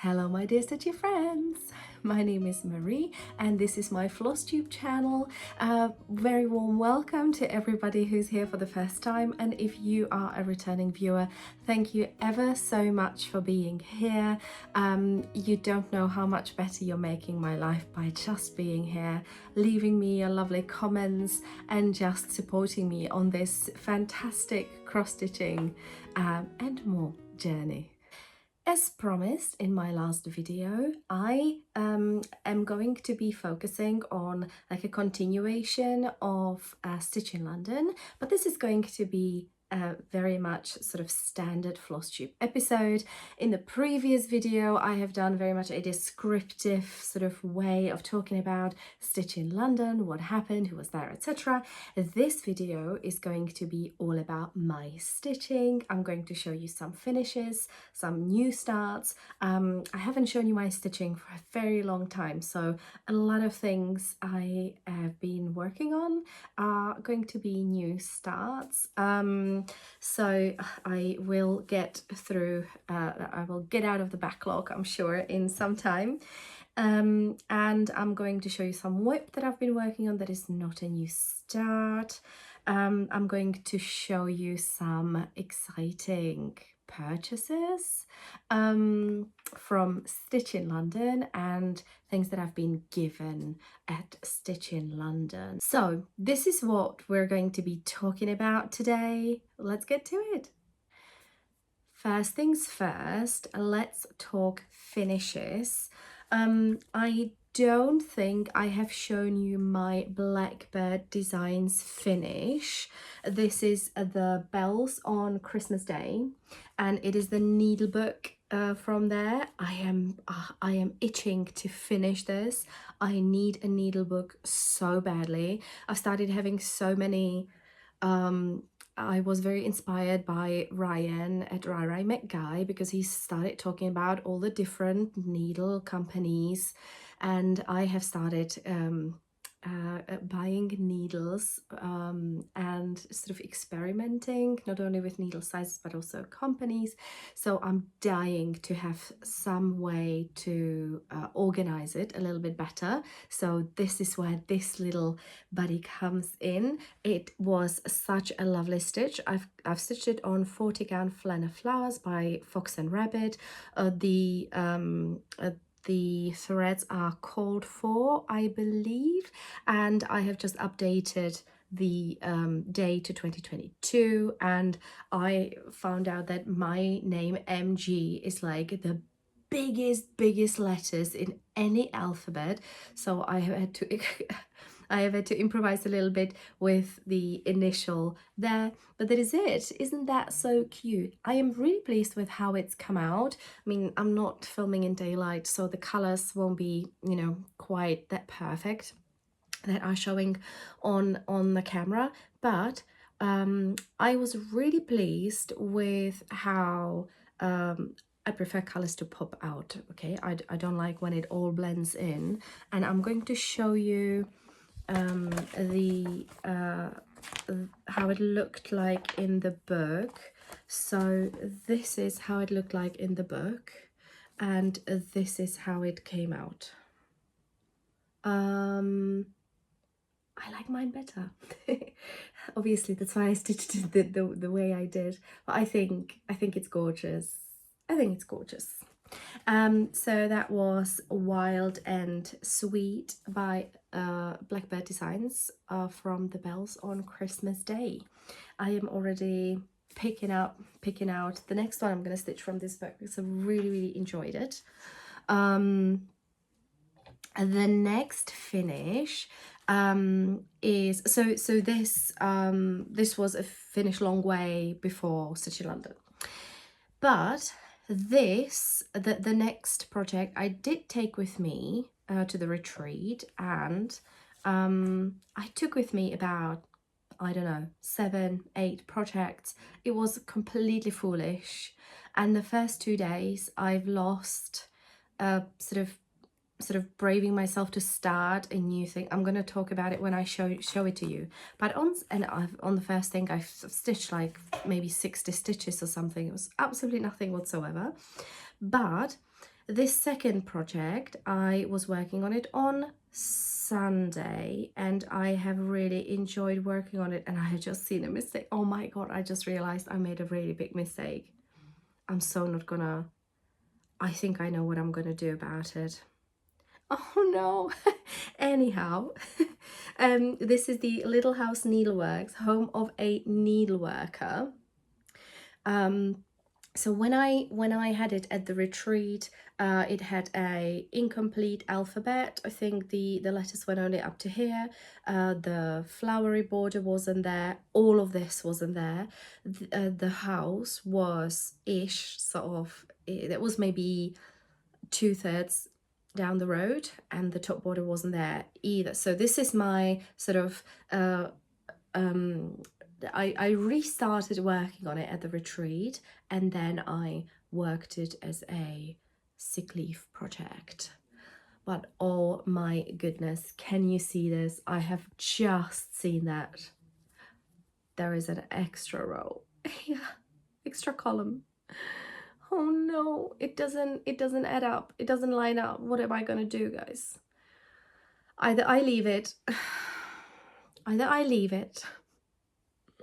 Hello my dear stitchy friends, my name is Marie and this is my Flosstube channel. Very warm welcome to everybody who's here for the first time, and if you are a returning viewer, thank you ever so much for being here. You don't know how much better you're making my life by just being here, leaving me your lovely comments and just supporting me on this fantastic cross-stitching and more journey. As promised in my last video, I am going to be focusing on like a continuation of Stitch in London, but this is going to be very much sort of standard Flosstube episode. In the previous video, I have done very much a descriptive sort of way of talking about Stitch in London, what happened, who was there, etc. This video is going to be all about my stitching. I'm going to show you some finishes, some new starts. I haven't shown you my stitching for a very long time, so a lot of things I have been working on are going to be new starts. So I will get through, I will get out of the backlog, I'm sure, in some time. And I'm going to show you some whip that I've been working on that is not a new start. I'm going to show you exciting purchases from Stitch in London and things that I've been given at Stitch in London. So this is what we're going to be talking about today. Let's get to it. First things first, let's talk finishes. I don't think I have shown you my Blackbird Designs finish. This is the bells on Christmas Day, and it is the needle book from there. I am itching to finish this. I need a needle book so badly. I've started having so many I was very inspired by Ryan at Rai Met Guy, because he started talking about all the different needle companies, and I have started buying needles and sort of experimenting not only with needle sizes but also companies. So I'm dying to have some way to organize it a little bit better. So this is where this little buddy comes in. It was such a lovely stitch. I've stitched it on 40 Gown Flanner Flowers by Fox and Rabbit. The threads are called for, I believe, and I have just updated the day to 2022, and I found out that my name MG is like the biggest letters in any alphabet, so I have had to I have had to improvise a little bit with the initial there, but that is it. Isn't that so cute? I am really pleased with how it's come out. I mean, I'm not filming in daylight, so the colors won't be, you know, quite that perfect that are showing on the camera, but I was really pleased with how I prefer colors to pop out. Okay, I don't like when it all blends in, and I'm going to show you how it looked like in the book. So this is how it looked like in the book, and this is how it came out. I like mine better. Obviously that's why I stitched it the way I did, but I think it's gorgeous. I think it's gorgeous. So that was Wild and Sweet by Blackbird Designs from the bells on Christmas Day. I am already picking out the next one I'm going to stitch from this book because I really enjoyed it. And the next finish is this was a finish long way before Stitch in London, but the next project I did take with me to the retreat, and I took with me about, I don't know, 7-8 projects. It was completely foolish, and the first 2 days I've lost sort of braving myself to start a new thing. I'm going to talk about it when I show it to you, but on the first thing I've stitched like maybe 60 stitches or something. It was absolutely nothing whatsoever, but This second project, I was working on it on Sunday, and I have really enjoyed working on it, and I have just seen a mistake. Oh my god, I just realized I made a really big mistake. I'm so not gonna, I think I know what I'm gonna do about it. Oh no. Anyhow, this is the Little House Needleworks, home of a needleworker. So when I had it at the retreat, it had a incomplete alphabet. I think the letters went only up to here. The flowery border wasn't there. All of this wasn't there. The house was ish, sort of. It was maybe 2/3 down the road, and the top border wasn't there either. So this is my sort of I restarted working on it at the retreat, and then I worked it as a sick leave project. But oh my goodness, can you see this? I have just seen that there is an extra row. Yeah, extra column. Oh no, it doesn't add up. It doesn't line up. What am I gonna do, guys? Either I leave it. Either I leave it.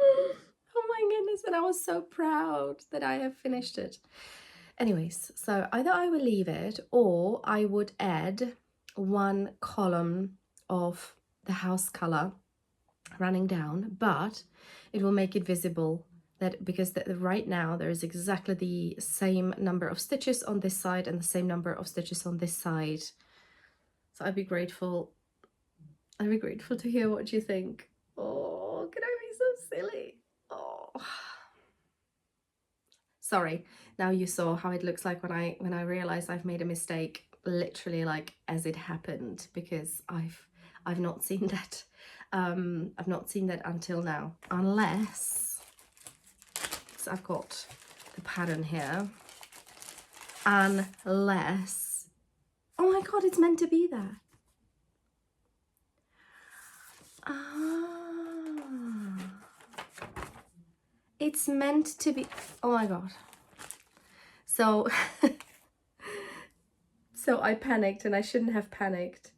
Oh my goodness, and I was so proud that I have finished it. Anyways, so either I will leave it, or I would add one column of the house color running down, but it will make it visible that because right now there is exactly the same number of stitches on this side and the same number of stitches on this side. So I'd be grateful to hear what you think. Oh, can I be so silly? Oh, sorry. Now you saw how it looks like when I realize I've made a mistake, literally like as it happened, because I've not seen that. I've not seen that until now, unless, so I've got the pattern here, unless, oh my god, it's meant to be there. Ah, it's meant to be. Oh my god. So so I panicked, and I shouldn't have panicked.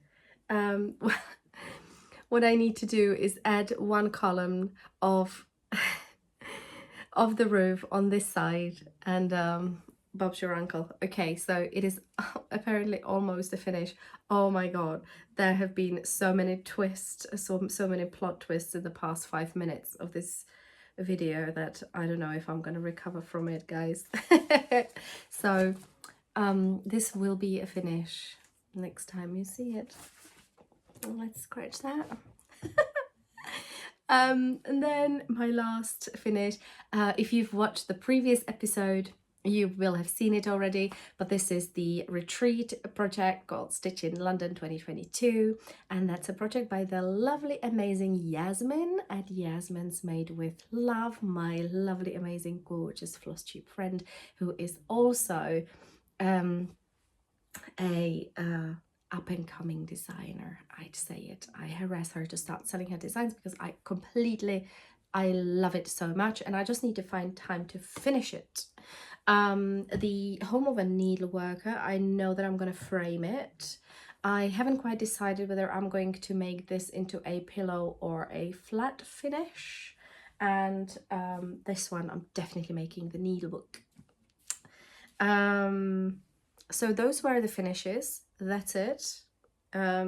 What I need to do is add one column of of the roof on this side, and Bob's your uncle. Okay, so it is apparently almost a finish. Oh my god, there have been so many twists, so many plot twists in the past 5 minutes of this video that I don't know if I'm gonna recover from it, guys. So this will be a finish next time you see it. Let's scratch that. And then my last finish, if you've watched the previous episode, you will have seen it already, but this is the retreat project called Stitch in London 2022, and that's a project by the lovely amazing Yasmin at Yasmin's Made with Love, my lovely amazing gorgeous Flosstube friend, who is also a up-and-coming designer. I'd say it. I harass her to start selling her designs because I love it so much, and I just need to find time to finish it. The home of a needleworker, I know that I'm going to frame it. I haven't quite decided whether I'm going to make this into a pillow or a flat finish, and this one I'm definitely making the needlebook. So those were the finishes. That's it. I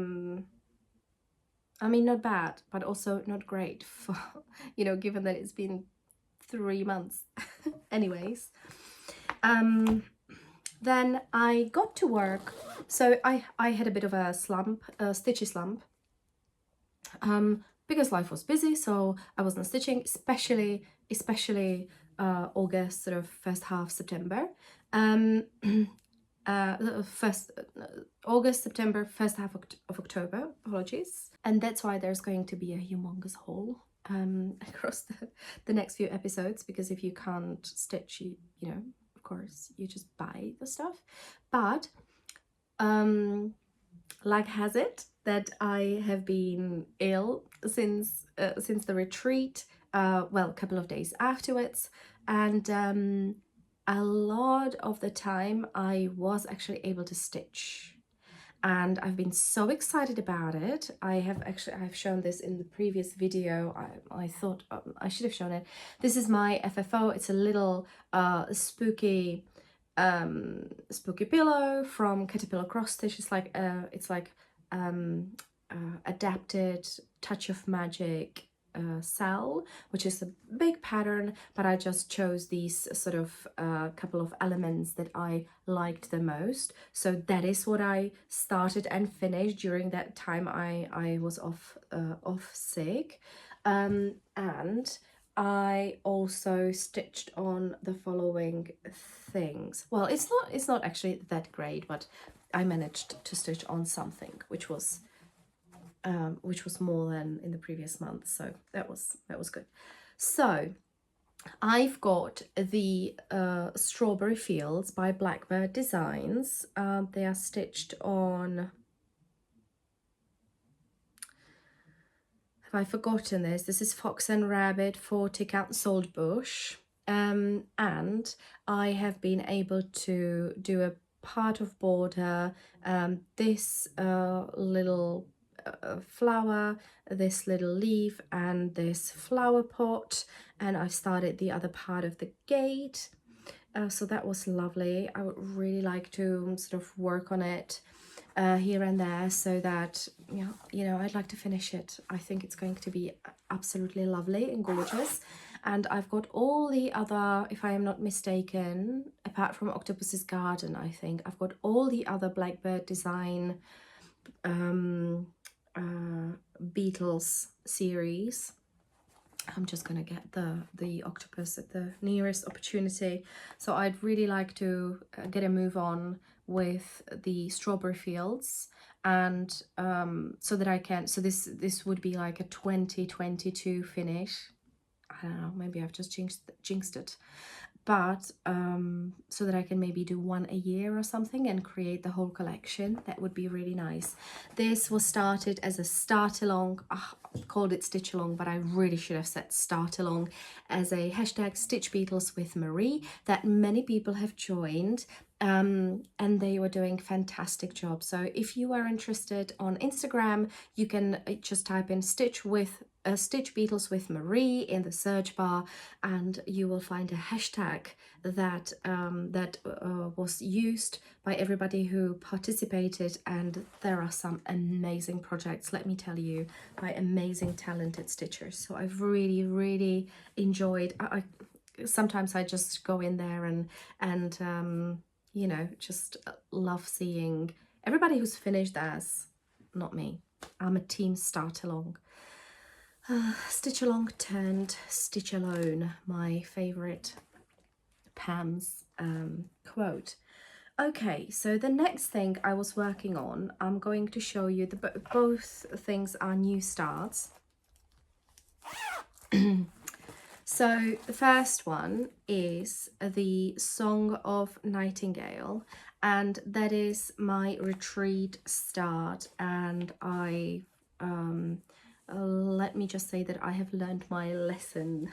mean, not bad, but also not great for, you know, given that it's been 3 months. Anyways, then I got to work. So I had a bit of a slump, a stitchy slump, because life was busy, so I wasn't stitching, especially August, sort of first half September. August, September, first half of October, apologies. And that's why there's going to be a humongous haul across the next few episodes, because if you can't stitch, you know, of course, you just buy the stuff. But luck has it that I have been ill since the retreat, well, a couple of days afterwards, and a lot of the time I was actually able to stitch, and I've been so excited about it. I've shown this in the previous video. I thought I should have shown it. This is my FFO. It's a little spooky pillow from Caterpillar Cross Stitch. It's like adapted Touch of Magic SAL, which is a big pattern, but I just chose these sort of couple of elements that I liked the most. So that is what I started and finished during that time I was off sick, and I also stitched on the following things. Well, it's not actually that great, but I managed to stitch on something which was more than in the previous month, so that was good. So I've got the Strawberry Fields by Blackbird Designs. They are stitched on, have I forgotten this? This is Fox and Rabbit 40 count Saltbush, and I have been able to do a part of border, this little flower, this little leaf, and this flower pot, and I've started the other part of the gate, so that was lovely. I would really like to sort of work on it here and there, so that I'd like to finish it. I think it's going to be absolutely lovely and gorgeous. And I've got all the other, if I am not mistaken, apart from Octopus's Garden, I think I've got all the other Blackbird design Beetles series. I'm just gonna get the octopus at the nearest opportunity. So I'd really like to get a move on with the Strawberry Fields, and so that I can, so this would be like a 2022 finish. I don't know, maybe I've just jinxed it, but so that I can maybe do one a year or something and create the whole collection. That would be really nice. This was started as a start along. Called it Stitch Along, but I really should have said start along, as a hashtag Stitch Beetles with Marie that many people have joined, and they were doing fantastic job. So if you are interested on Instagram, you can just type in Stitch Beetles with Marie in the search bar, and you will find a hashtag that was used by everybody who participated, and there are some amazing projects, let me tell you, by amazing talented stitchers. So I've really enjoyed. Sometimes I just go in there and just love seeing everybody who's finished theirs. Not me. I'm a team start along. Stitch along turned stitch alone, my favorite Pam's quote. Okay, so the next thing I was working on, I'm going to show you, both things are new starts. So the first one is the Song of Nightingale, and that is my retreat start, and I let me just say that I have learned my lesson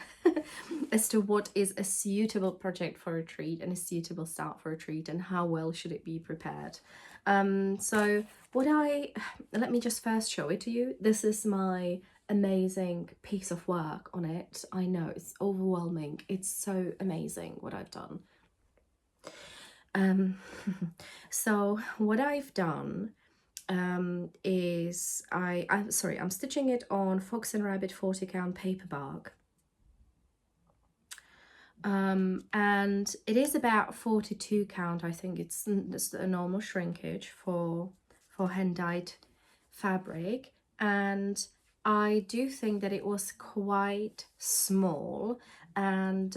as to what is a suitable project for a retreat and a suitable start for a retreat, and how well should it be prepared. So let me just first show it to you. This is my amazing piece of work on it. I know it's overwhelming. It's so amazing what I've done. So what I've done is I'm stitching it on Fox and Rabbit 40 count paperback, and it is about 42 count. I think it's a normal shrinkage for hand dyed fabric, and I do think that it was quite small, and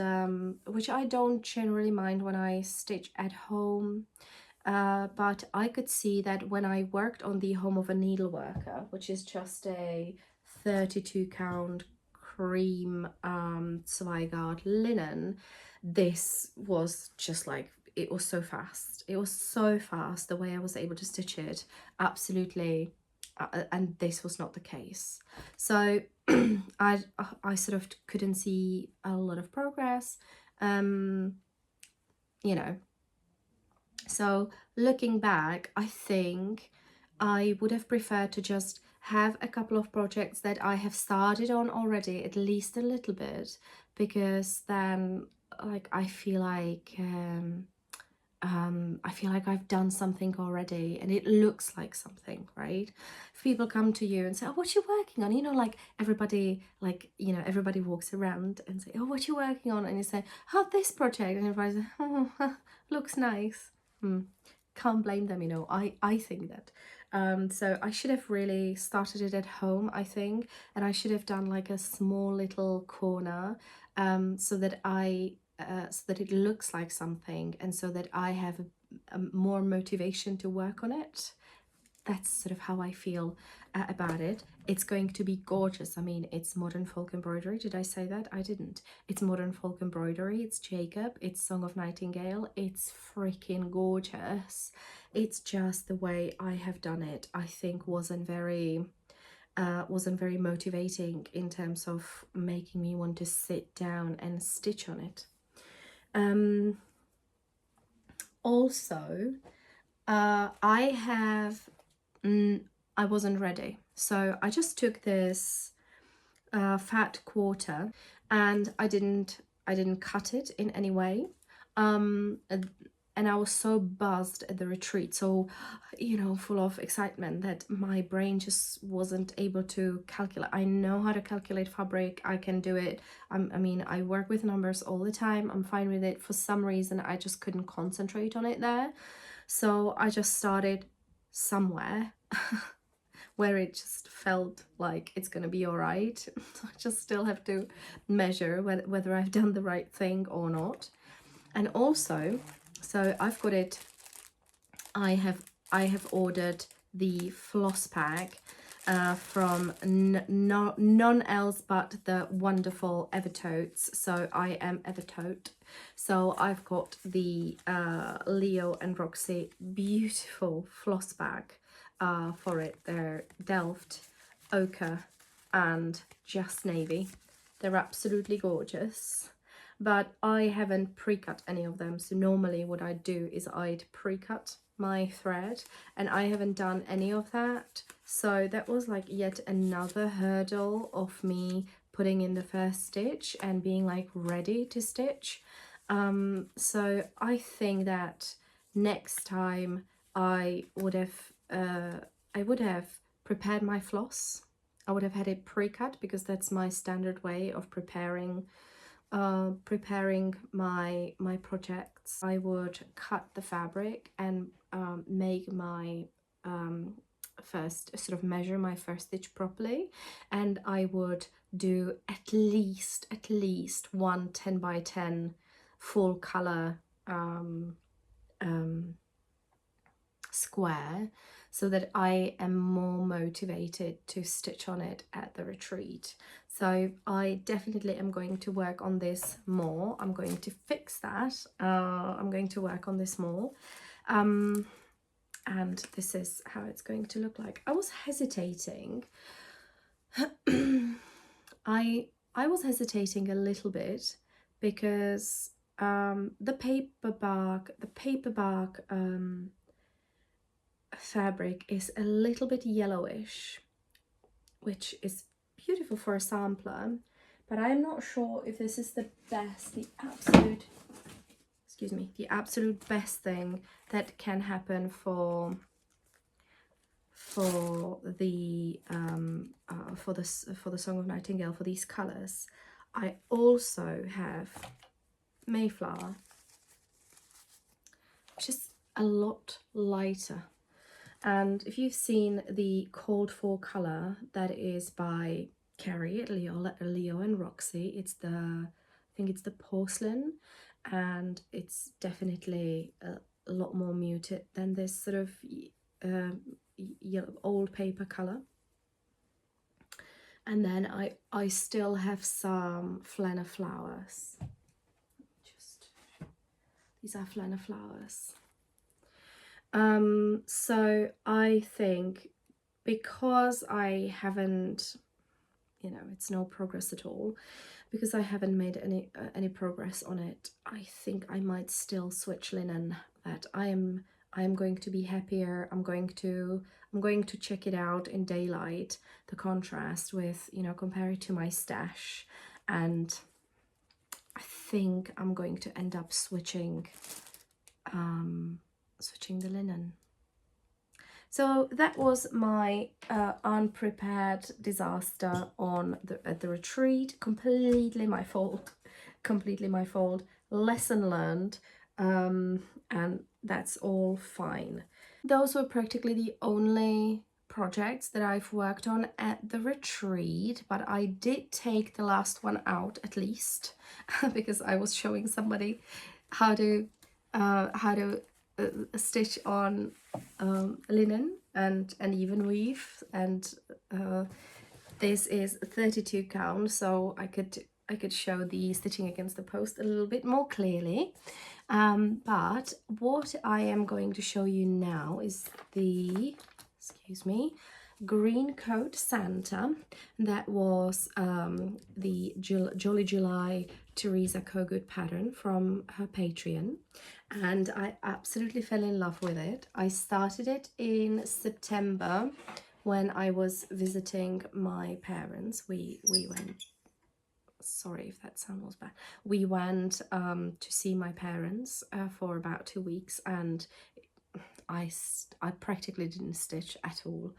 which I don't generally mind when I stitch at home. But I could see that when I worked on the Home of a Needleworker, which is just a 32 count cream Zweigart linen, this was just like, it was so fast. It was so fast the way I was able to stitch it, absolutely. And this was not the case. So I sort of couldn't see a lot of progress. you know. So looking back, I think I would have preferred to just have a couple of projects that I have started on already, at least a little bit, because then like I feel like I've done something already and it looks like something, right? If people come to you and say, oh, what you working on? You know, like everybody, like, you know, everybody walks around and say, oh, what you working on? And you say, oh, this project. And everybody's like, oh, looks nice. Can't blame them, you know. I think that. So I should have really started it at home, I think. And I should have done like a small little corner so that so that it looks like something and so that I have a more motivation to work on it. That's sort of how I feel about it. It's going to be gorgeous. I mean, it's modern folk embroidery. Did I say that? I didn't. It's modern folk embroidery. It's Jacob. It's Song of Nightingale. It's freaking gorgeous. It's just the way I have done it, I think wasn't very motivating in terms of making me want to sit down and stitch on it. Also, I wasn't ready. So I just took this fat quarter and I didn't cut it in any way. And I was so buzzed at the retreat, so, you know, full of excitement that my brain just wasn't able to calculate. I know how to calculate fabric. I can do it. I mean, I work with numbers all the time. I'm fine with it. For some reason, I just couldn't concentrate on it there. So I just started somewhere where it just felt like it's gonna be all right. I just still have to measure whether I've done the right thing or not. And also, so I've got it, I have ordered the floss pack from none else but the wonderful Evertotes. So I am Evertote. So I've got the Leo and Roxy beautiful floss bag for it. They're Delft, Ochre and Just Navy. They're absolutely gorgeous. But I haven't pre-cut any of them. So normally what I'd do is I'd pre-cut my thread and I haven't done any of that. So that was like yet another hurdle of me putting in the first stitch and being like ready to stitch. So I think that next time I would have prepared my floss. I would have had it pre-cut because that's my standard way of preparing my projects. I would cut the fabric and make my first sort of measure my first stitch properly, and I would do at least one 10 by 10 full color square so that I am more motivated to stitch on it at the retreat. So I definitely am going to work on this more. I'm going to fix that. I'm going to work on this more. And this is how it's going to look like. I was hesitating. I was hesitating a little bit because the paperback fabric is a little bit yellowish, which is beautiful for a sampler, but I'm not sure if this is the best, the absolute best thing that can happen for the Song of Nightingale, for these colors. I also have Mayflower, which is a lot lighter. And if you've seen the called for color, that is by Carrie at Leo and Roxy. It's I think it's the porcelain, and it's definitely a lot more muted than this sort of yellow old paper color. And then I still have some Flanner flowers. These are Flanner flowers. So I think because I haven't, you know, it's no progress at all, because I haven't made any progress on it. I think I might still switch linen. That I am going to be happier. I'm going to check it out in daylight, the contrast with, you know, compare it to my stash, and I think I'm going to end up switching the linen. So that was my unprepared disaster at the retreat. Completely my fault. Completely my fault. Lesson learned, and that's all fine. Those were practically the only projects that I've worked on at the retreat, but I did take the last one out at least because I was showing somebody how to stitch on linen and even weave, and this is 32 count, so I could show the stitching against the post a little bit more clearly. But what I am going to show you now is the, excuse me, green coat Santa. That was the Jolly July Teresa Kogut pattern from her Patreon, and I absolutely fell in love with it. I started it in September when I was visiting my parents. We went, sorry if that sound was bad, we went to see my parents for about 2 weeks, and I practically didn't stitch at all,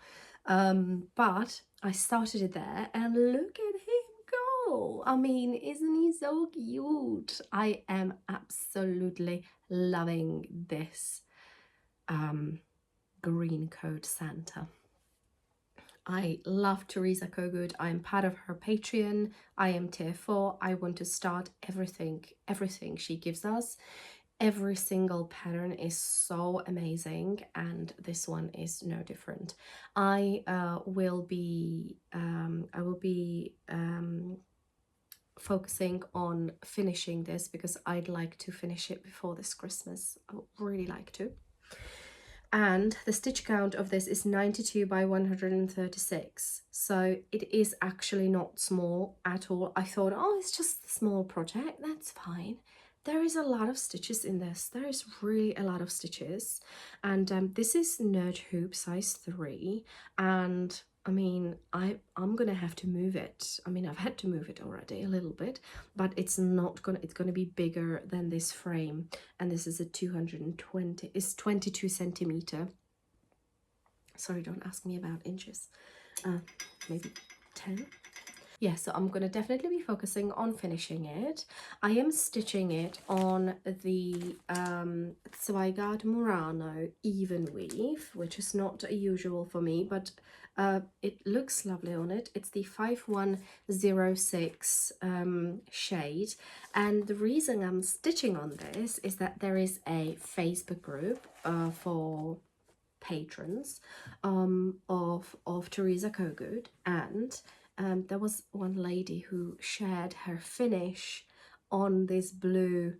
but I started it there, and look at him go. I mean, isn't he so cute? I am absolutely loving this green coat Santa. I love Teresa Kogut. I'm part of her Patreon. I am tier 4. I want to start everything she gives us. Every single pattern is so amazing, and this one is no different. I will be focusing on finishing this because I'd like to finish it before this Christmas. I would really like to. And the stitch count of this is 92 by 136, so it is actually not small at all. I thought, oh, it's just a small project, that's fine. There is a lot of stitches in this. There is really a lot of stitches, and this is nerd hoop size 3, and I mean, I'm gonna have to move it. I mean, I've had to move it already a little bit, but it's gonna be bigger than this frame, and this is a 220, it's 22 centimeter. Sorry, don't ask me about inches. Maybe 10. Yeah, so I'm going to definitely be focusing on finishing it. I am stitching it on the Zweigart Murano even weave, which is not usual for me, but it looks lovely on it. It's the 5106 shade, and the reason I'm stitching on this is that there is a Facebook group for patrons of Teresa Kogut, and there was one lady who shared her finish on this blue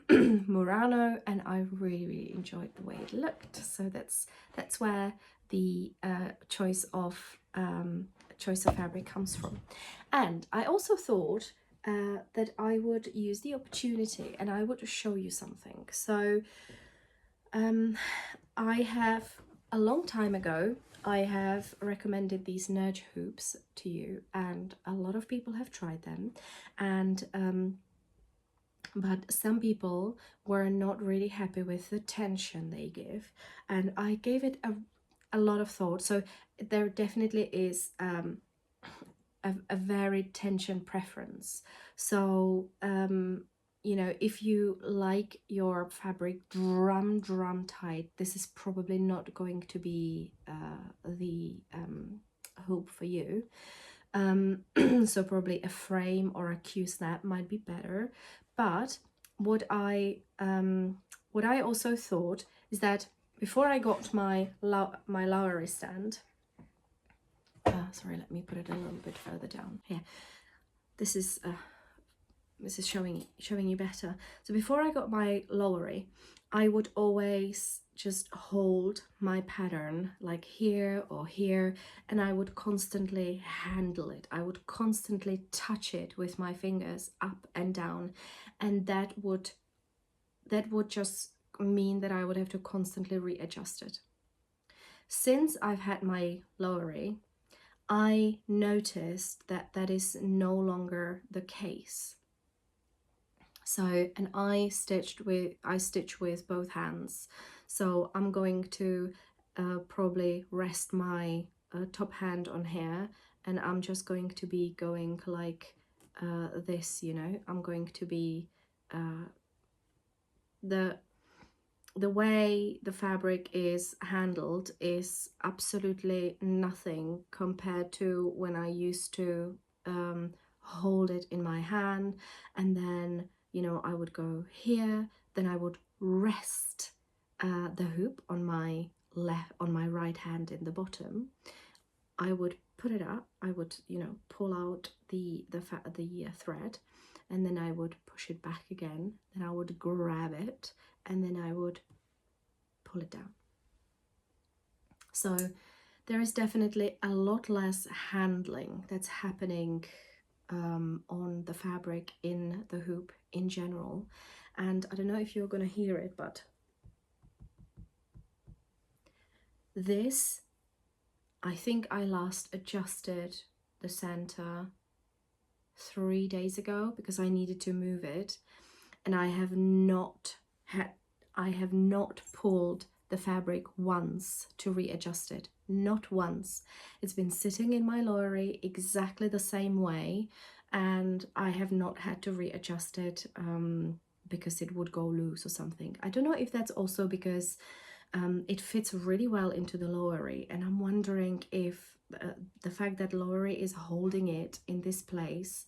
Murano, and I really enjoyed the way it looked. So that's where the choice of fabric comes from. And I also thought that I would use the opportunity and I would show you something. So I have, a long time ago, I have recommended these nudge hoops to you, and a lot of people have tried them, and but some people were not really happy with the tension they give, and I gave it a lot of thought. So there definitely is a varied tension preference. So you know, if you like your fabric drum tight, this is probably not going to be the hoop for you. So probably a frame or a Q-snap might be better. But what I also thought is that before I got my Lowery stand, sorry, let me put it a little bit further down here. This is showing you better. So before I got my Lowery, I would always just hold my pattern like here or here, and I would constantly handle it. I would constantly touch it with my fingers up and down, and that would just mean that I would have to constantly readjust it. Since I've had my lowery, I noticed that that is no longer the case. So, and I stitch with both hands. So I'm going to probably rest my top hand on here, and I'm just going to be going like this, you know. I'm going to be the way the fabric is handled is absolutely nothing compared to when I used to hold it in my hand, and then, you know, I would go here, then I would rest the hoop on my right hand in the bottom. I would put it up, I would, you know, pull out the thread, and then I would push it back again, then I would grab it, and then I would pull it down. So there is definitely a lot less handling that's happening on the fabric in the hoop in general. And I don't know if you're going to hear it, but this, I think I last adjusted the center 3 days ago because I needed to move it, and I have not pulled the fabric once to readjust it, not once. It's been sitting in my lowery exactly the same way, and I have not had to readjust it because it would go loose or something. I don't know if that's also because it fits really well into the lowery, and I'm wondering if the fact that lowery is holding it in this place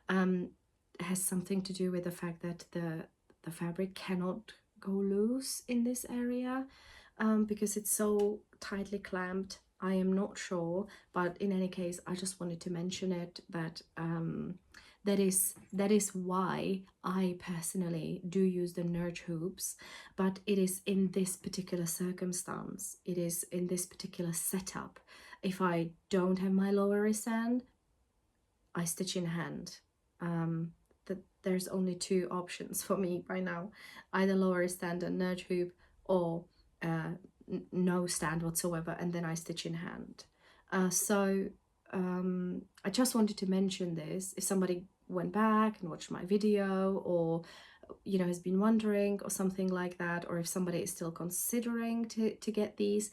has something to do with the fact that the fabric cannot go loose in this area because it's so tightly clamped. I am not sure, but in any case, I just wanted to mention it, that that is why I personally do use the Nurge hoops, but it is in this particular circumstance, it is in this particular setup. If I don't have my lowery stand, I stitch in hand. There's only 2 options for me right now, either lowery stand and Nurge hoop, or no stand whatsoever, and then I stitch in hand. So I just wanted to mention this. If somebody went back and watched my video, or, you know, has been wondering or something like that, or if somebody is still considering to get these,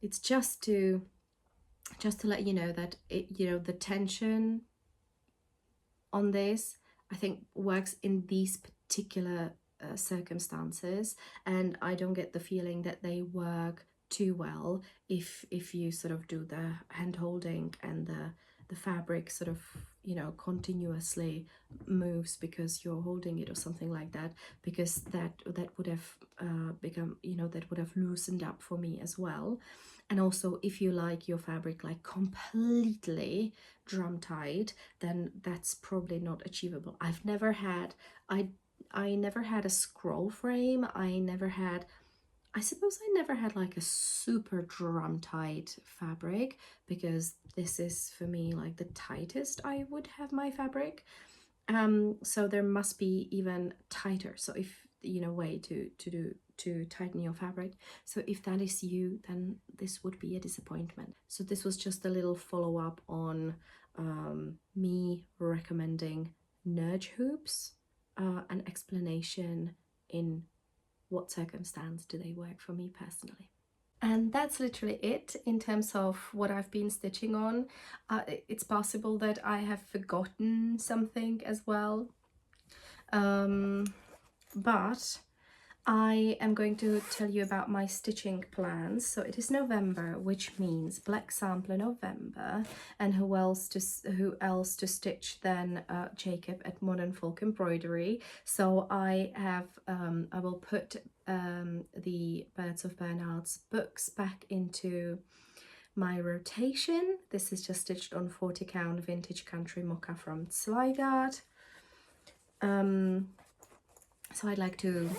it's just to let you know that you know, the tension on this, I think, works in these particular circumstances, and I don't get the feeling that they work too well if you sort of do the hand holding and the fabric sort of, you know, continuously moves because you're holding it or something like that, because that would have become, you know, that would have loosened up for me as well. And also, if you like your fabric like completely drum tied, then that's probably not achievable. I never had a scroll frame. I suppose I never had like a super drum tight fabric, because this is for me like the tightest I would have my fabric. So there must be even tighter. So if, you know, way to tighten your fabric. So if that is you, then this would be a disappointment. So this was just a little follow-up on me recommending Nurge hoops, an explanation in what circumstance do they work for me personally. And that's literally it in terms of what I've been stitching on. It's possible that I have forgotten something as well. But I am going to tell you about my stitching plans. So it is November, which means Black Sampler November, and who else to stitch than Jacob at Modern Folk Embroidery. So I will put the Birds of Bernard's books back into my rotation. This is just stitched on 40 count vintage country mocha from Zweigart. So I'd like to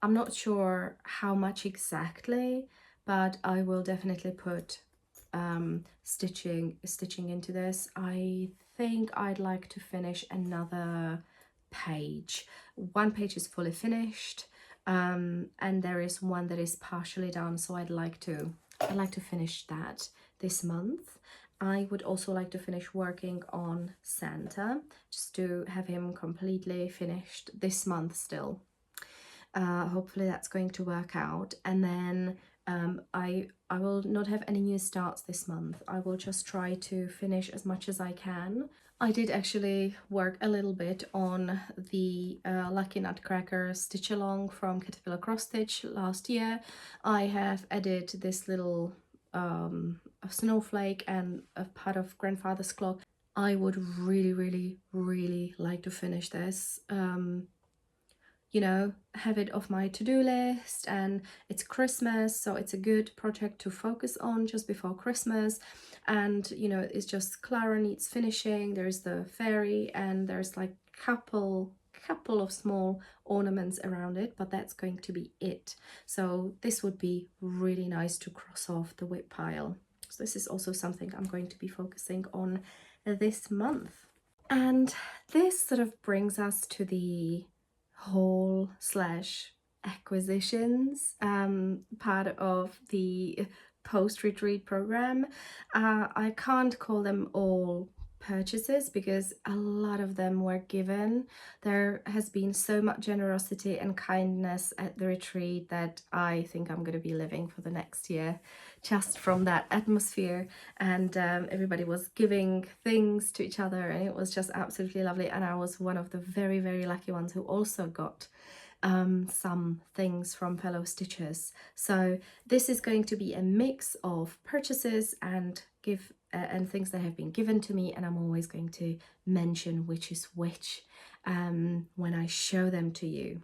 I'm not sure how much exactly, but I will definitely put stitching into this. I think I'd like to finish another page. One page is fully finished, and there is one that is partially done, so I'd like to finish that this month. I would also like to finish working on Santa, just to have him completely finished this month still. Hopefully that's going to work out. And then I will not have any new starts this month. I will just try to finish as much as I can. I did actually work a little bit on the Lucky Nutcracker stitch along from Caterpillar Cross Stitch last year. I have added this little a snowflake and a part of Grandfather's Clock. I would really like to finish this. You know, have it off my to-do list, and it's Christmas, so it's a good project to focus on just before Christmas. And you know, it's just Clara needs finishing. There's the fairy, and there's like couple of small ornaments around it, but that's going to be it. So this would be really nice to cross off the WIP pile. So this is also something I'm going to be focusing on this month. And this sort of brings us to the haul slash acquisitions part of the post-retreat program. I can't call them all purchases because a lot of them were given. There has been so much generosity and kindness at the retreat that I think I'm going to be living for the next year just from that atmosphere. And everybody was giving things to each other, and it was just absolutely lovely. And I was one of the very lucky ones who also got some things from fellow stitchers. So this is going to be a mix of purchases and things that have been given to me, and I'm always going to mention which is which when I show them to you.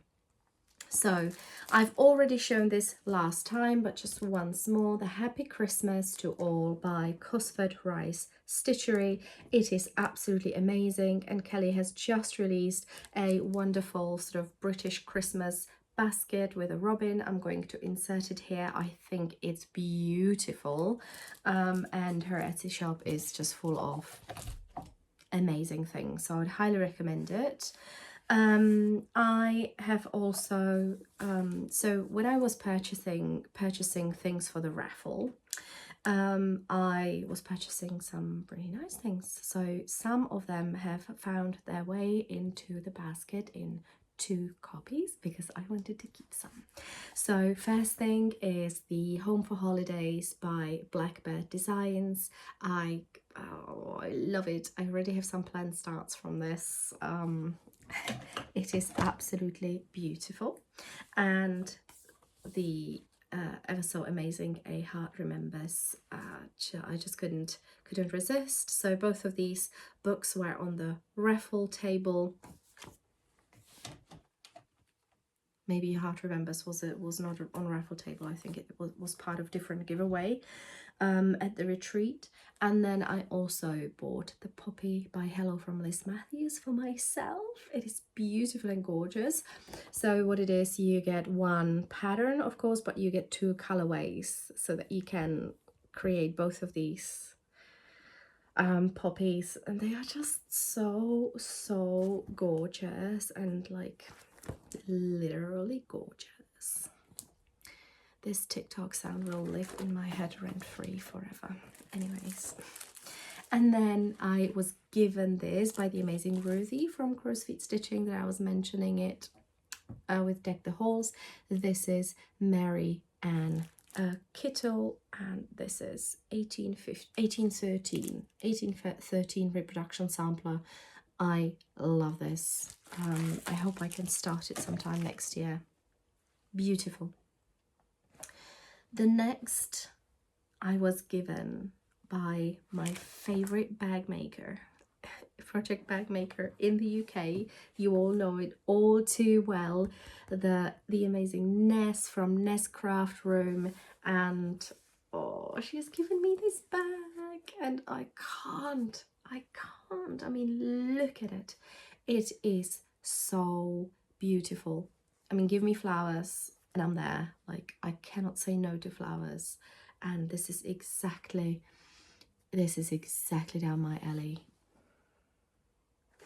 So I've already shown this last time, but just once more, the Happy Christmas to All by Cosford Rice Stitchery. It is absolutely amazing, and Kelly has just released a wonderful sort of British Christmas basket with a robin. I'm going to insert it here. I think it's beautiful, and her Etsy shop is just full of amazing things, so I'd highly recommend it. I have also so when I was purchasing things for the raffle, I was purchasing some really nice things. So some of them have found their way into the basket in 2 copies because I wanted to keep some. So first thing is the Home for Holidays by Blackbird Designs. I love it. I already have some planned starts from this. It is absolutely beautiful, and the ever so amazing A Heart Remembers. I just couldn't resist. So both of these books were on the raffle table. Maybe Heart Remembers was not on raffle table. I think it was part of different giveaway at the retreat. And then I also bought the Poppy by Hello from Liz Matthews for myself. It is beautiful and gorgeous. So what it is, you get one pattern, of course, but you get 2 colorways so that you can create both of these poppies, and they are just so gorgeous, and like literally gorgeous. This TikTok sound will live in my head rent-free forever. Anyways, and then I was given this by the amazing Ruthie from Crow's Feet Stitching that I was mentioning it with Deck the Halls. This is Mary Ann Kittle, and this is 1813 reproduction sampler. I love this. I hope I can start it sometime next year. Beautiful. The next I was given by my favorite bag maker, project bag maker in the UK. You all know it all too well. The amazing Ness from Ness Craft Room, and oh, she has given me this bag, and I can't. I mean, look at it. It is so beautiful. I mean, give me flowers and I'm there. Like, I cannot say no to flowers. And this is exactly down my alley.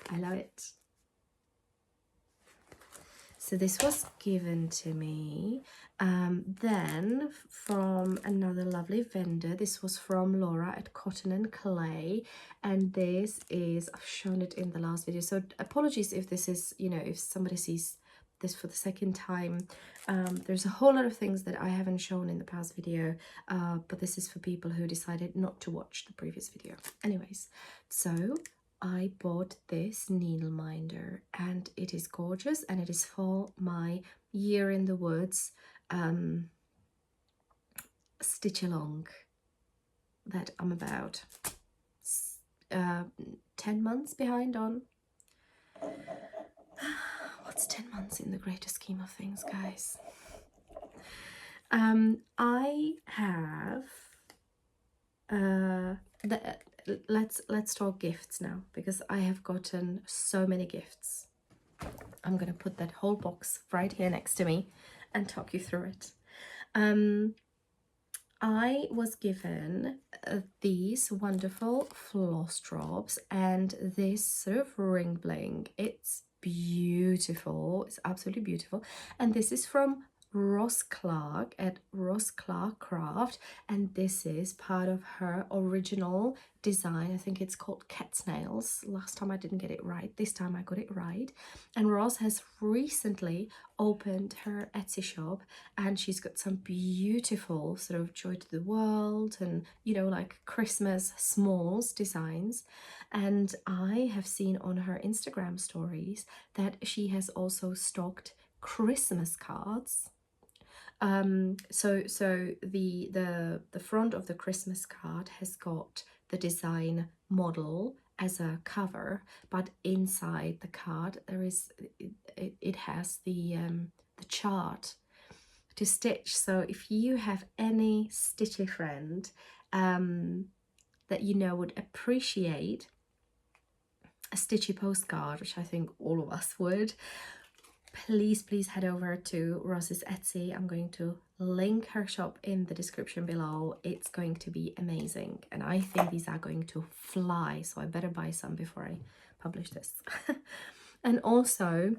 I love it. So this was given to me then from another lovely vendor. This was from Laura at Cotton and Clay, and this is, I've shown it in the last video, so apologies if this is, you know, if somebody sees this for the second time. There's a whole lot of things that I haven't shown in the past video, but this is for people who decided not to watch the previous video. Anyways, so I bought this needle minder and it is gorgeous, and it is for my year in the woods stitch along that I'm about 10 months behind on. What's 10 months in the greater scheme of things, guys? I have let's talk gifts now, because I have gotten so many gifts. I'm gonna put that whole box right here next to me and talk you through it. I was given these wonderful floss drops and this sort of ring bling. It's beautiful. It's absolutely beautiful. And this is from Ross Clark at Ross Clark Craft, and this is part of her original design. I think it's called Cat's Nails. Last time I didn't get it right, this time I got it right. And Ross has recently opened her Etsy shop, and she's got some beautiful sort of joy to the world and, you know, like Christmas smalls designs. And I have seen on her Instagram stories that she has also stocked Christmas cards. So the front of the Christmas card has got the design model as a cover, but inside the card there is it has the chart to stitch. So if you have any stitchy friend that you know would appreciate a stitchy postcard, which I think all of us would, please head over to Ross's Etsy. I'm going to link her shop in the description below. It's going to be amazing, and I think these are going to fly, so I better buy some before I publish this. And also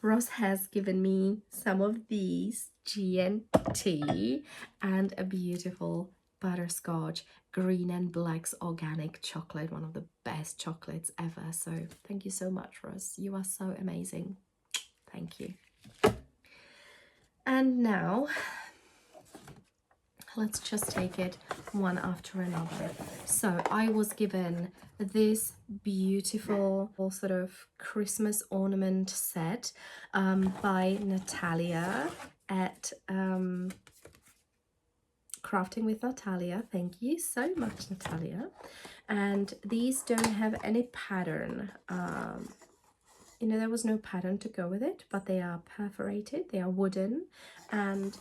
Ross has given me some of these GNT and a beautiful butterscotch green and black's organic chocolate, one of the best chocolates ever. So thank you so much, Ross. You are so amazing. Thank you. And now let's just take it one after another. So I was given this beautiful sort of Christmas ornament set by Natalia at Crafting with Natalia. Thank you so much, Natalia. And these don't have any pattern. You know, there was no pattern to go with it, but they are perforated, they are wooden, and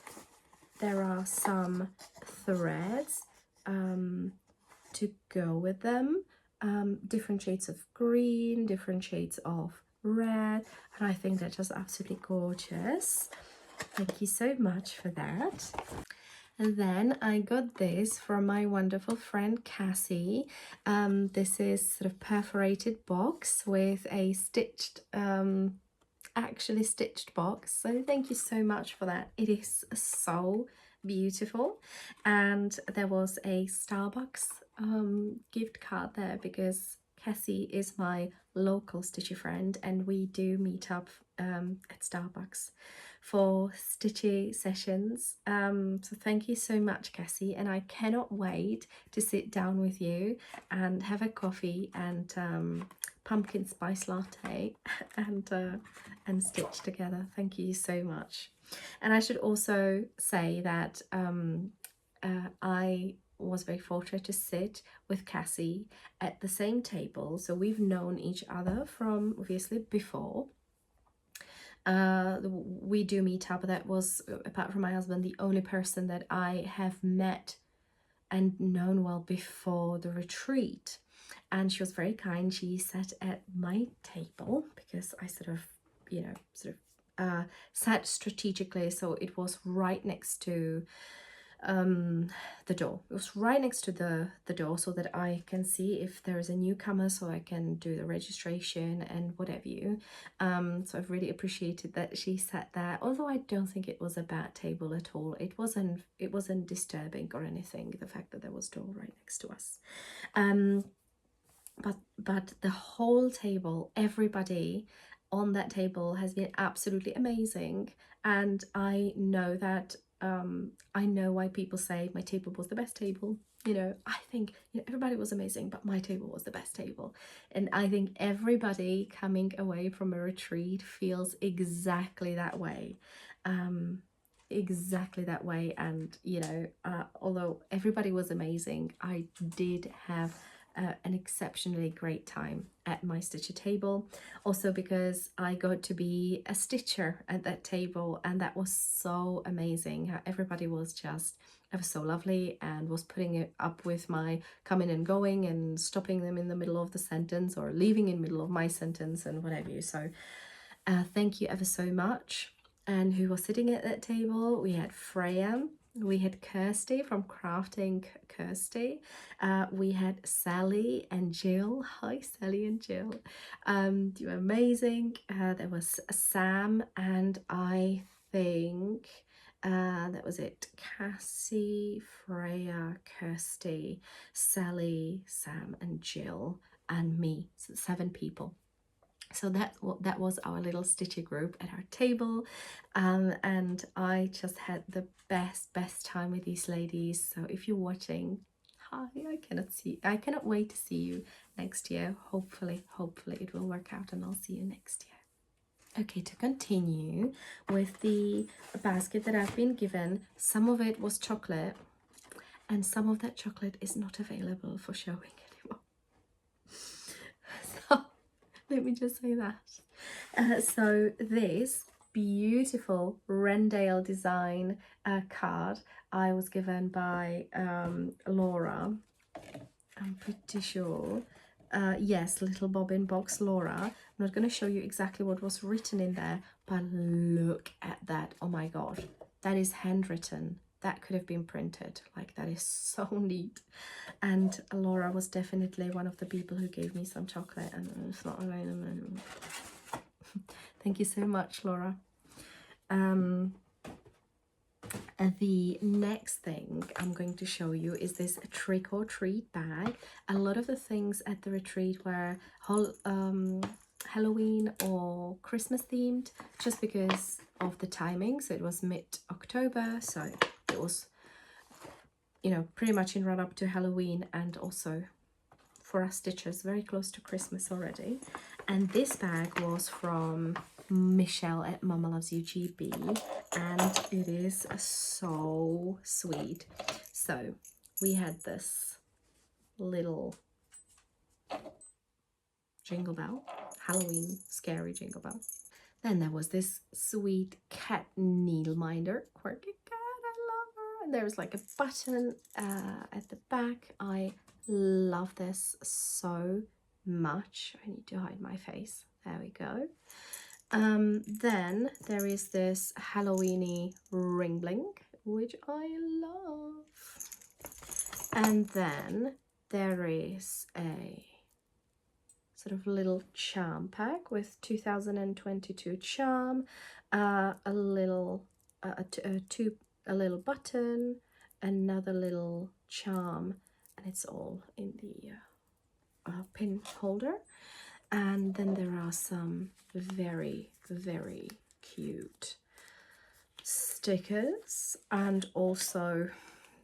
there are some threads to go with them, different shades of green, different shades of red, and I think they're just absolutely gorgeous. Thank you so much for that. And then I got this from my wonderful friend Cassie. This is sort of perforated box with a stitched, actually stitched box. So thank you so much for that. It is so beautiful. And there was a Starbucks gift card there, because Cassie is my local stitchy friend, and we do meet up at Starbucks for stitchy sessions. So thank you so much, Cassie, and I cannot wait to sit down with you and have a coffee and pumpkin spice latte and stitch together. Thank you so much. And I should also say that I was very fortunate to sit with Cassie at the same table, so we've known each other from obviously before. We do meet up. That was, apart from my husband, the only person that I have met and known well before the retreat. And she was very kind. She sat at my table because I sort of, you know, sat strategically, so it was right next to the door. It was right next to the door, so that I can see if there is a newcomer, so I can do the registration and whatever you. So I've really appreciated that she sat there, although I don't think it was a bad table at all. It wasn't disturbing or anything, the fact that there was a door right next to us. But the whole table, everybody on that table has been absolutely amazing, and I know that I know why people say my table was the best table. You know, I think, you know, everybody was amazing, but my table was the best table. And I think everybody coming away from a retreat feels exactly that way. Exactly that way. And you know, although everybody was amazing, I did have an exceptionally great time at my stitcher table, also because I got to be a stitcher at that table, and that was so amazing. How everybody was just ever so lovely and was putting it up with my coming and going and stopping them in the middle of the sentence or leaving in the middle of my sentence and whatever you. So thank you ever so much. And who was sitting at that table? We had Freya, we had Kirsty from Crafting Kirsty, we had Sally and Jill. Hi Sally and Jill, you were amazing. There was Sam, and I think that was it. Cassie, Freya, Kirsty, Sally, Sam and Jill and me. So 7 people. So that was our little stitcher group at our table, and I just had the best time with these ladies. So if you're watching, hi, I cannot wait to see you next year. Hopefully it will work out and I'll see you next year. Okay, to continue with the basket that I've been given, some of it was chocolate, and some of that chocolate is not available for showing anymore. So let me just say that. So this beautiful Rendale design card I was given by Laura. I'm pretty sure. Yes, Little Bobbin Box Laura. I'm not going to show you exactly what was written in there, but look at that. Oh my god, that is handwritten. That could have been printed. Like, that is so neat. And Laura was definitely one of the people who gave me some chocolate, and it's not available. Thank you so much, Laura. The next thing I'm going to show you is this trick or treat bag. A lot of the things at the retreat were Halloween or Christmas themed, just because of the timing. So it was mid-October, so it was, you know, pretty much in run up to Halloween, and also for us stitchers very close to Christmas already. And this bag was from Michelle at Mama Loves You GB, and it is so sweet. So we had this little jingle bell, Halloween scary jingle bell. Then there was this sweet cat needle minder, quirky cat, I love her. And there's like a button at the back. I love this so much. I need to hide my face. There we go. Then there is this Halloweeny ring bling, which I love. And then there is a sort of little charm pack with 2022 charm, a little button, another little charm, and it's all in the pin holder. And then there are some very cute stickers, and also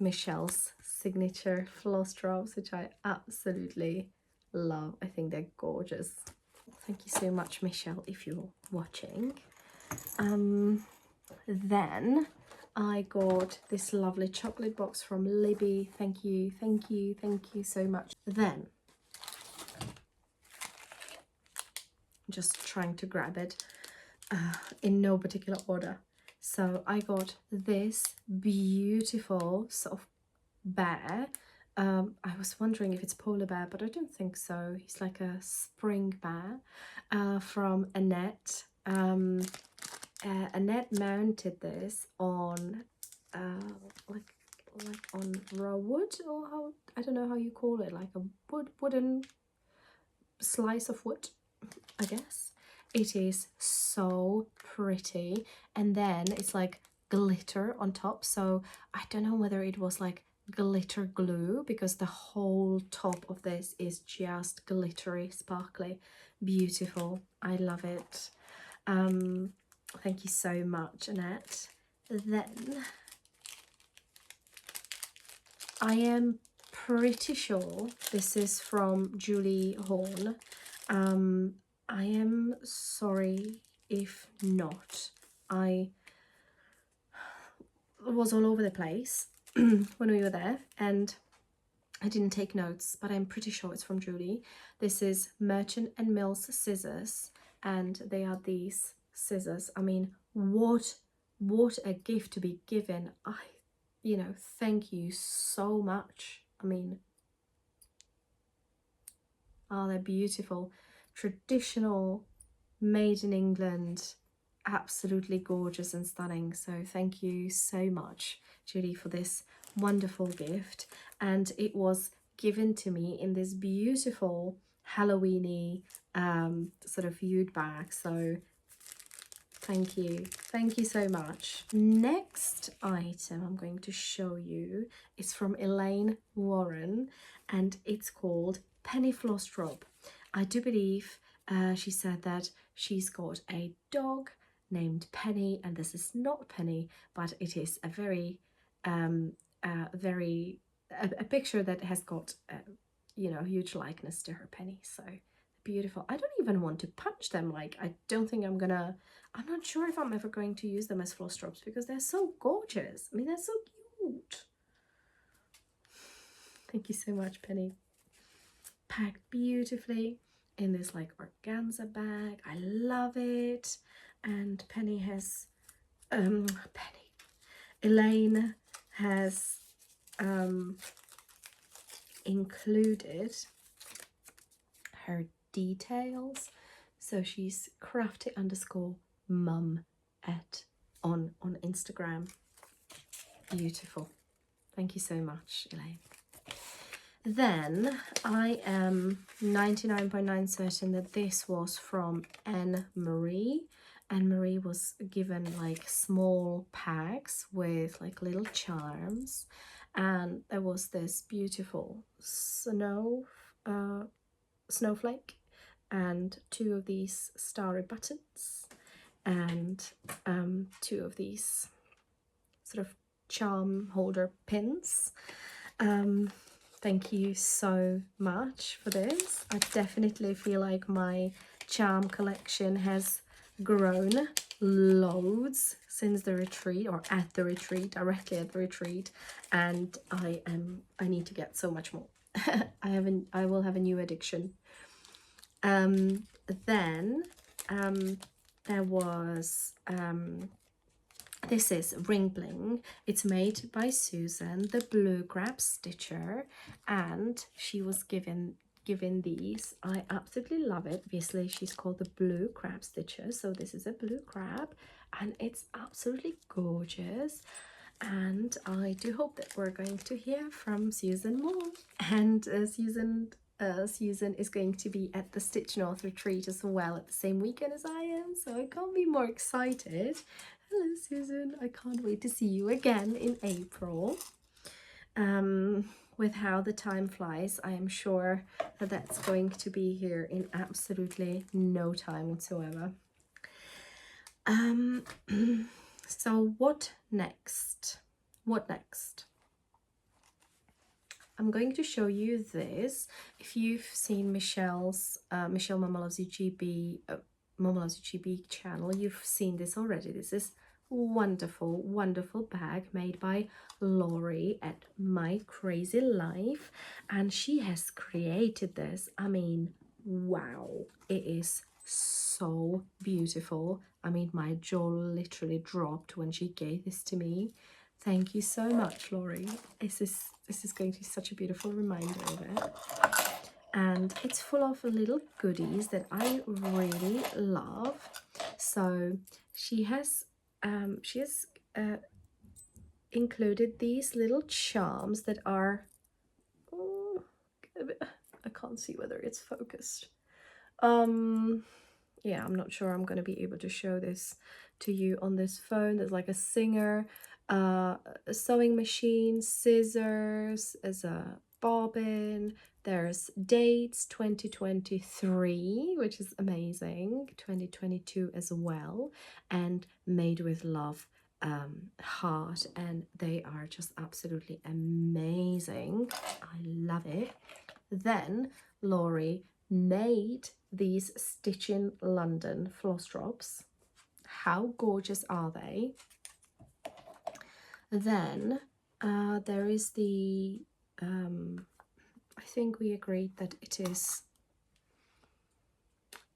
Michelle's signature floss drops, which I absolutely love. I think they're gorgeous. Thank you so much, Michelle, if you're watching. Then I got this lovely chocolate box from Libby. Thank you so much. Then just trying to grab it in no particular order. So I got this beautiful sort of bear. I was wondering if it's polar bear, but I don't think so. He's like a spring bear from Annette. Annette mounted this on like on raw wood, or how, I don't know how you call it, like a wooden slice of wood, I guess. It is so pretty, and then it's like glitter on top, so I don't know whether it was like glitter glue, because the whole top of this is just glittery, sparkly, beautiful. I love it. Thank you so much, Annette. Then I am pretty sure this is from Julie Horn. I am sorry if not. I was all over the place when we were there, and I didn't take notes, but I'm pretty sure it's from Julie. This is Merchant and Mills scissors, and they are these scissors. I mean, what a gift to be given. You know, thank you so much. I mean, oh, they're beautiful. Traditional, made in England, absolutely gorgeous and stunning. So thank you so much, Julie, for this wonderful gift. And it was given to me in this beautiful Halloweeny sort of viewed bag. So thank you so much. Next item I'm going to show you is from Elaine Warren, and it's called Penny Floss Drop. I do believe she said that she's got a dog named Penny, and this is not Penny, but it is a very a picture that has got you know, huge likeness to her Penny. So beautiful. I don't even want to punch them. Like, I don't think I'm not sure if I'm ever going to use them as floss drops, because they're so gorgeous. I mean, they're so cute. Thank you so much, Penny. Packed beautifully in this like organza bag. I love it. And Penny has Elaine has included her details. So she's crafty_mum on Instagram. Beautiful. Thank you so much, Elaine. Then I am 99.9% certain that this was from Anne Marie. Anne Marie was given like small packs with like little charms, and there was this beautiful snowflake and 2 of these starry buttons, and 2 of these sort of charm holder pins. Thank you so much for this. I definitely feel like my charm collection has grown loads since the retreat, or at the retreat, directly at the retreat, and I need to get so much more. I will have a new addiction. Then there was this is Ring Bling. It's made by Susan, the Blue Crab Stitcher, and she was given these. I absolutely love it. Obviously, she's called the Blue Crab Stitcher, so this is a blue crab, and it's absolutely gorgeous. And I do hope that we're going to hear from Susan more. And Susan is going to be at the Stitch North retreat as well at the same weekend as I am, so I can't be more excited. Hello, Susan. I can't wait to see you again in April. With how the time flies, I am sure that that's going to be here in absolutely no time whatsoever. So what next? I'm going to show you this. If you've seen Michelle's Michelle Mama Loves You GB Mama Loves You GB channel, you've seen this already. This is wonderful bag made by Laurie at My Crazy Life, and she has created this. I mean, wow, it is so beautiful. I mean, my jaw literally dropped when she gave this to me. Thank you so much, Laurie. This is going to be such a beautiful reminder of it. And it's full of little goodies that I really love. So she has included these little charms that are, oh, I can't see whether it's focused. Yeah, I'm not sure I'm going to be able to show this to you on this phone. There's like a singer, a sewing machine, scissors, as a bobbin. There's dates 2023, which is amazing, 2022 as well, and made with love heart, and they are just absolutely amazing. I love it. Then Laurie made these Stitch in London floss drops. How gorgeous are they? Then there is the I think we agreed that it is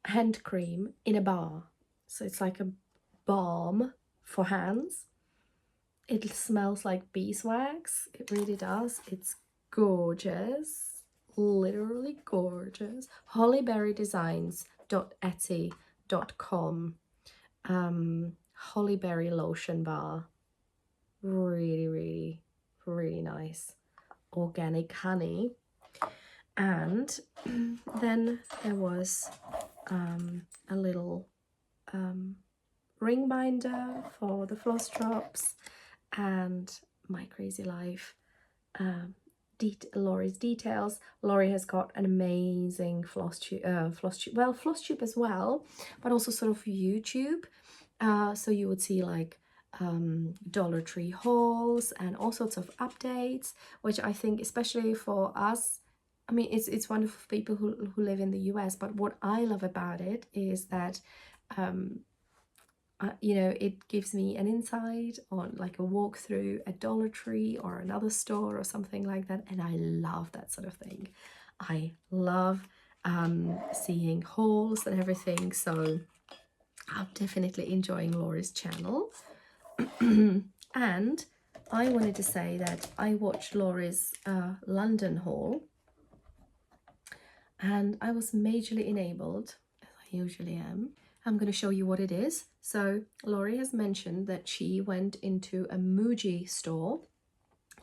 hand cream in a bar, so it's like a balm for hands. It smells like beeswax, it really does. It's gorgeous, literally gorgeous. hollyberrydesigns.etsy.com. Hollyberry lotion bar, really nice, organic honey. And then there was a little ring binder for the floss drops, and my crazy life, Laurie's details. Laurie has got an amazing floss tube as well, but also sort of YouTube. So you would see like Dollar Tree hauls and all sorts of updates, which I think, especially for us, I mean, it's wonderful for people who live in the US, but what I love about it is that you know, it gives me an insight on like a walk through a Dollar Tree or another store or something like that, and I love that sort of thing. I love seeing hauls and everything, so I'm definitely enjoying Laurie's channel. And I wanted to say that I watched Laurie's London haul, and I was majorly enabled, as I usually am. I'm going to show you what it is. So Laurie has mentioned that she went into a Muji store,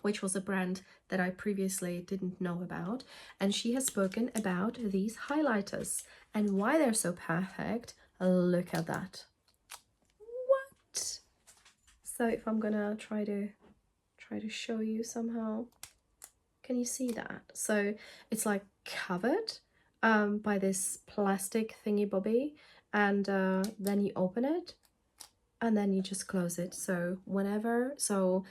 which was a brand that I previously didn't know about, and she has spoken about these highlighters and why they're so perfect. Look at that. What? So if I'm gonna try to show you somehow, can you see that? So it's like covered by this plastic thingy bobby, and then you open it and then you just close it. So whenever, so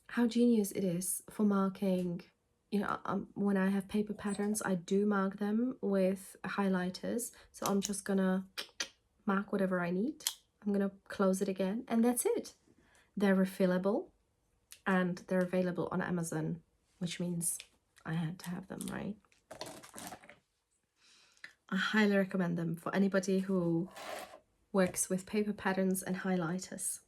how genius it is for marking. You know, when I have paper patterns, I do mark them with highlighters, so I'm just gonna mark whatever I need. I'm gonna close it again, and that's it. They're refillable and they're available on Amazon, which means I had to have them, right? I highly recommend them for anybody who works with paper patterns and highlighters.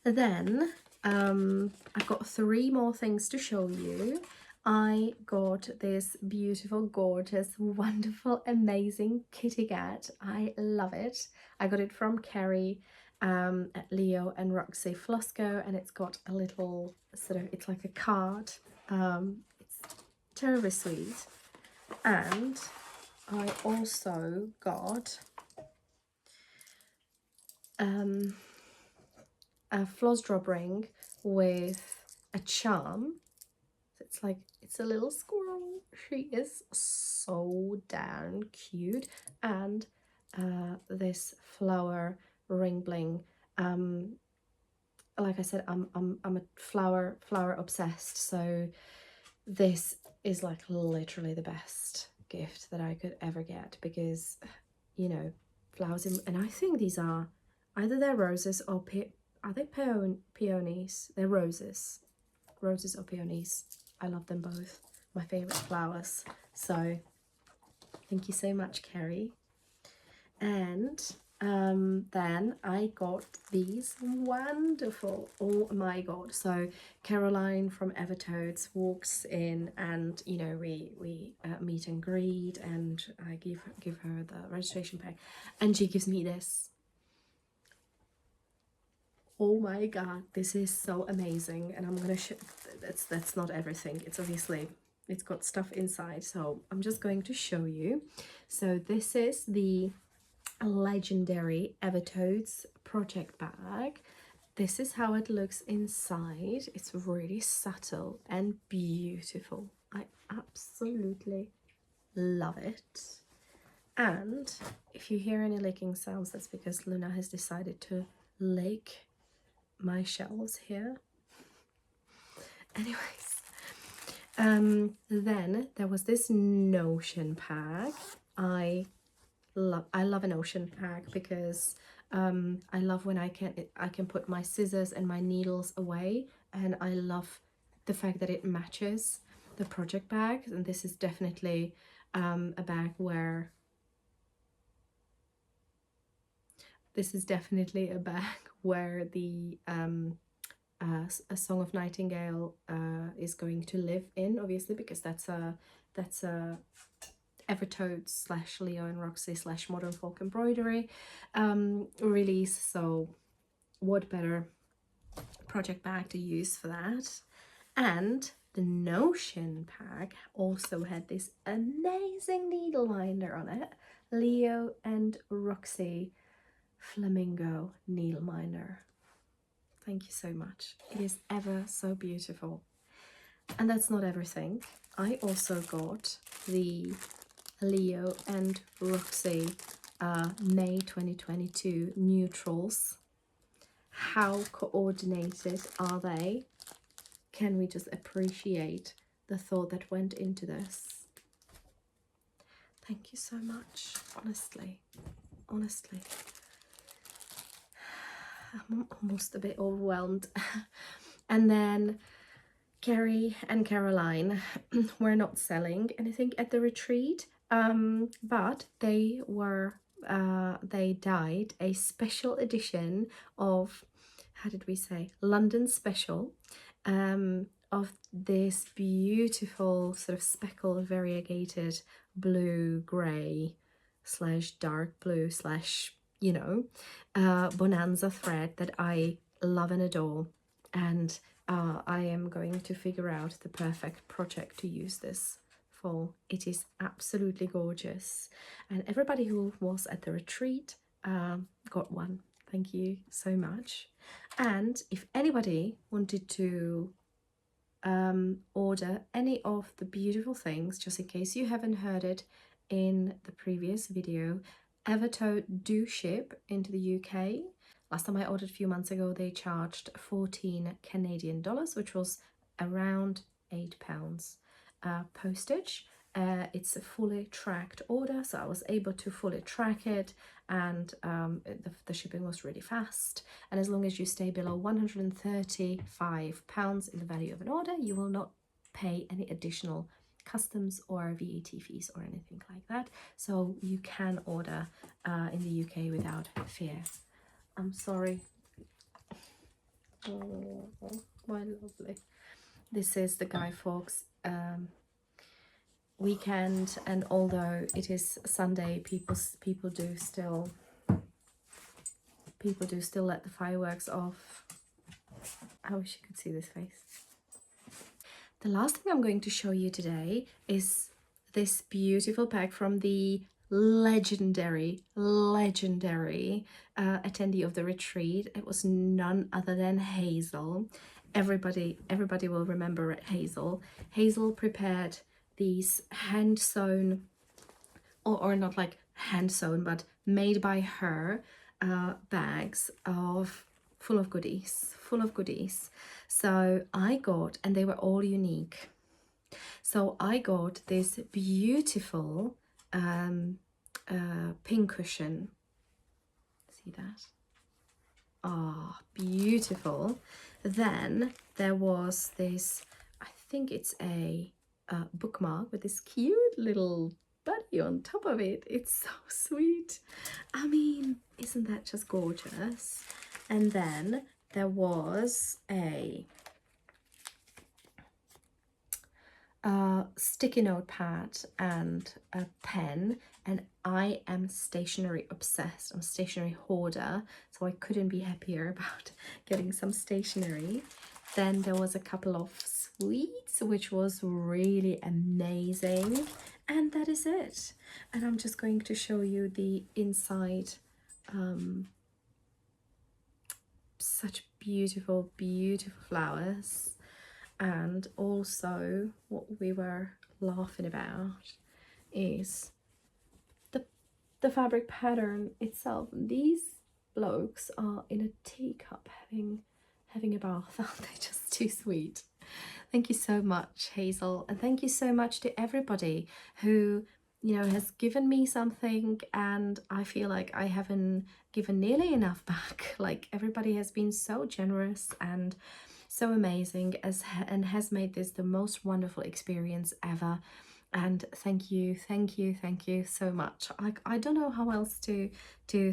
Then I've got 3 more things to show you. I got this beautiful, gorgeous, wonderful, amazing kitty cat. I love it. I got it from Kerry at Leo and Roxy Flosco, and it's got a little sort of, it's like a card. It's terribly sweet. And I also got a floss drop ring with a charm. It's like, it's a little squirrel. She is so damn cute. And this flower ring bling. Like I said, I'm a flower obsessed, so this is like literally the best gift that I could ever get, because, you know, flowers and I think these are either they're roses or are they peonies? They're roses or peonies. I love them both, my favorite flowers. So thank you so much, Kerry. And Then I got these wonderful, oh my god. So Caroline from Evertoads walks in, and you know, we meet and greet, and I give her the registration pack, and she gives me this. Oh my god, this is so amazing. And I'm gonna show, that's not everything, it's obviously, it's got stuff inside, so I'm just going to show you. So this is the legendary Evertoads project bag. This is how it looks inside. It's really subtle and beautiful. I absolutely love it. And if you hear any licking sounds, that's because Luna has decided to lick my shelves here. Anyways, then there was this Notion pack. I love an Notion pack because I love when I can put my scissors and my needles away, and I love the fact that it matches the project bag. And this is definitely a bag where the A Song of Nightingale is going to live in, obviously, because that's a Evertoads / Leo and Roxy / Modern Folk Embroidery release. So what better project bag to use for that? And the Notion pack also had this amazing needle liner on it, Leo and Roxy Flamingo needle miner. Thank you so much. It is ever so beautiful. And that's not everything. I also got the Leo and Roxy May 2022 neutrals. How coordinated are they? Can we just appreciate the thought that went into this? Thank you so much, honestly. I'm almost a bit overwhelmed. And then Carrie and Caroline were not selling anything at the retreat, but they dyed a special edition of, how did we say, London special, of this beautiful sort of speckled variegated blue grey / dark blue / you know, bonanza thread that I love and adore. And I am going to figure out the perfect project to use this for. It is absolutely gorgeous, and everybody who was at the retreat got one. Thank you so much. And if anybody wanted to order any of the beautiful things, just in case you haven't heard it in the previous video, Evertoad do ship into the UK. Last time I ordered a few months ago, they charged 14 Canadian dollars, which was around £8 postage. It's a fully tracked order, so I was able to fully track it, and the shipping was really fast. And as long as you stay below £135 in the value of an order, you will not pay any additional customs or VAT fees or anything like that. So you can order in the UK without fear. I'm sorry. Oh, my lovely. This is the Guy Fawkes weekend, and although it is Sunday, people do still let the fireworks off. I wish you could see this face. The last thing I'm going to show you today is this beautiful pack from the legendary attendee of the retreat. It was none other than Hazel. Everybody will remember Hazel. Hazel prepared these hand sewn, or not like hand sewn, but made by her bags full of goodies. So I got, and they were all unique. So I got this beautiful pin cushion. See that? Ah, beautiful. Then there was this, I think it's a bookmark with this cute little bunny puppy on top of it. It's so sweet. I mean, isn't that just gorgeous? And then there was a sticky notepad and a pen, and I am stationery obsessed. I'm a stationery hoarder, so I couldn't be happier about getting some stationery. Then there was a couple of sweets, which was really amazing, and that is it. And I'm just going to show you the inside. Such beautiful flowers. And also what we were laughing about is the fabric pattern itself. These blokes are in a teacup having a bath. Aren't they just too sweet? Thank you so much, Hazel, and thank you so much to everybody who, you know, has given me something, and I feel like I haven't given nearly enough back. Like, everybody has been so generous and so amazing and has made this the most wonderful experience ever. And thank you so much. I don't know how else to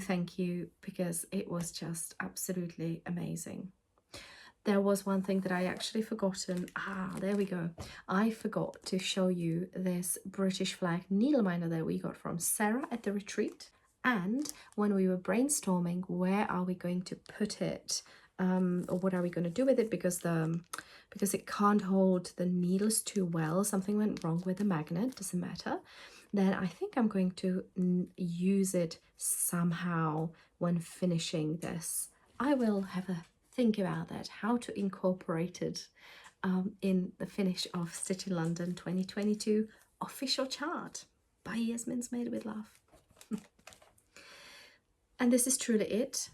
thank you, because it was just absolutely amazing. There was one thing that I actually forgotten. There we go. I forgot to show you this British flag needle minder that we got from Sarah at the retreat. And when we were brainstorming, where are we going to put it? Or what are we going to do with it, because it can't hold the needles too well. Something went wrong with the magnet, doesn't matter. Then I think I'm going to use it somehow when finishing this. I will have a think about that, how to incorporate it in the finish of Stitch in London 2022 official chart by Yasmin's Made with Love. And this is truly it.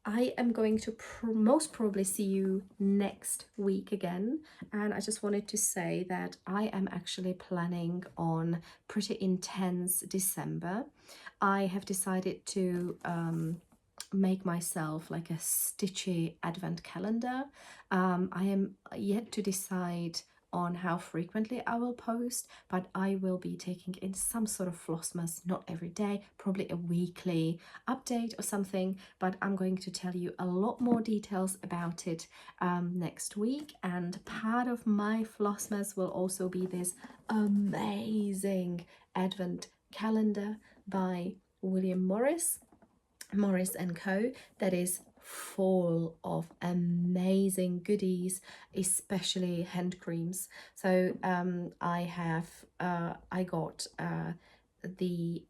I am going to most probably see you next week again, and I just wanted to say that I am actually planning on pretty intense December. I have decided to make myself like a stitchy advent calendar. I am yet to decide on how frequently I will post, but I will be taking in some sort of Flossmas, not every day, probably a weekly update or something, but I'm going to tell you a lot more details about it next week. And part of my Flossmas will also be this amazing advent calendar by William Morris and Co. that is full of amazing goodies, especially hand creams. So I got the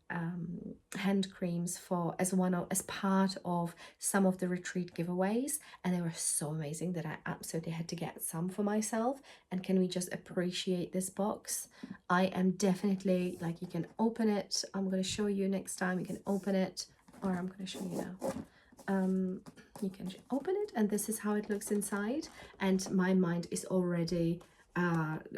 hand creams as part of some of the retreat giveaways, and they were so amazing that I absolutely had to get some for myself. And can we just appreciate this box? I am definitely, like, you can open it. I'm going to show you next time. You can open it, or I'm going to show you now. You can open it, and this is how it looks inside, and my mind is already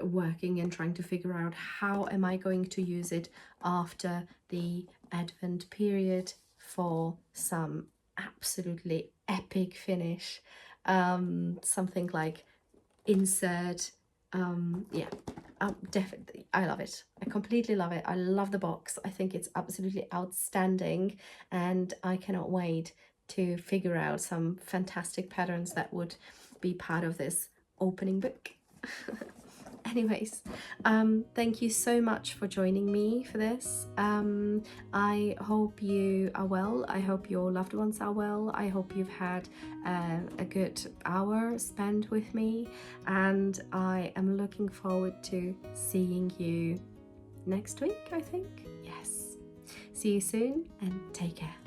working and trying to figure out how am I going to use it after the Advent period for some absolutely epic finish, something like insert. Definitely, I love it. I completely love it. I love the box. I think it's absolutely outstanding, and I cannot wait to figure out some fantastic patterns that would be part of this opening book. Anyways, thank you so much for joining me for this. I hope you are well. I hope your loved ones are well. I hope you've had a good hour spent with me, and I am looking forward to seeing you next week, I think. Yes. See you soon, and take care.